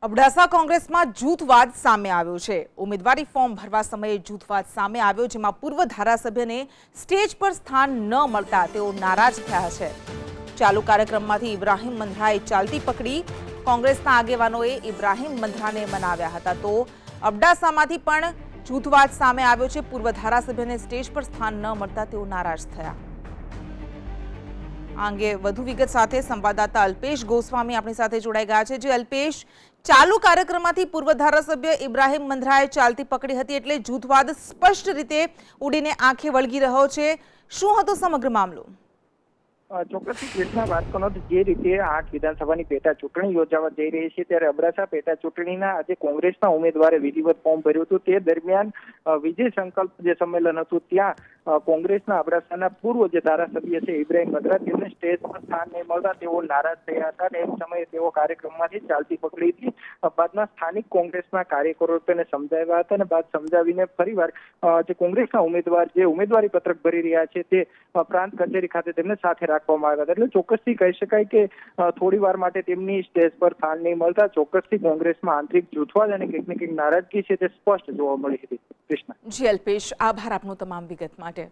અબડાસા કોંગ્રેસમાં જૂથવાદ સામે આવ્યો છે। ઉમેદવારી ફોર્મ ભરવા સમયે જૂથવાદ સામે આવ્યો, જેમાં પૂર્વ ધારાસભ્યને સ્ટેજ પર સ્થાન ન મળતા તેઓ નારાજ થયા છે। ચાલુ કાર્યક્રમમાંથી ઇબ્રાહીમ મંધરાએ ચાલતી પકડી। કોંગ્રેસના આગેવાનોએ ઇબ્રાહીમ મંધરાને મનાવ્યા હતા, તો અબડાસામાંથી પણ જૂથવાદ સામે આવ્યો છે। પૂર્વ ધારાસભ્યને સ્ટેજ પર સ્થાન ન મળતા તેઓ નારાજ થયા। આ અંગે વધુ વિગત સાથે સંવાદદાતા અલ્પેશ ગોસ્વામી આપણી સાથે જોડાઈ ગયા છે। જે અલ્પેશ, ચાલુ કાર્યક્રમમાંથી પૂર્વ ધારાસભ્ય ઇબ્રાહીમ મંધરાએ ચાલતી પકડી હતી, એટલે જૂથવાદ સ્પષ્ટ રીતે ઉડીને આંખે વળગી રહ્યો છે। શું હતો સમગ્ર મામલો? ચોક્કસથી કૃષ્ણા વાત કરો તો જે રીતે 8 વિધાનસભાની પેટા ચૂંટણી યોજાવા જઈ રહી છે, ત્યારે અબડાસા પેટા ચૂંટણીના આજે કોંગ્રેસના ઉમેદવારે વિધિવત ફોર્મ ભર્યું હતું। તે દરમિયાન વિજય સંકલ્પ જે સંમેલન હતું, ત્યાં કોંગ્રેસના અબડાસાના પૂર્વ જે ધારાસભ્ય છે ઇબ્રાહીમ મંધરા, તેમને સ્ટેજ પર સ્થાન નહીં મળતા તેઓ નારાજ થયા હતા અને એક સમયે તેઓ કાર્યક્રમમાંથી ચાલતી પકડી હતી। બાદમાં સ્થાનિક કોંગ્રેસના કાર્યકરો તેને સમજાવ્યા હતા અને બાદ સમજાવીને ફરીવાર જે કોંગ્રેસના ઉમેદવાર જે ઉમેદવારી પત્રક ભરી રહ્યા છે તે પ્રાંત કચેરી ખાતે તેમને સાથે રાખવામાં આવ્યા હતા। એટલે ચોક્કસથી કહી શકાય કે થોડી વાર માટે તેમની સ્ટેજ પર સ્થાન નહીં મળતા ચોક્કસથી કોંગ્રેસમાં આંતરિક જૂથવાદ અને કંઈક ને કંઈક નારાજગી છે તે સ્પષ્ટ જોવા મળી હતી। કૃષ્ણા જી અલ્પેશ, આભાર આપનો તમામ વિગત માટે।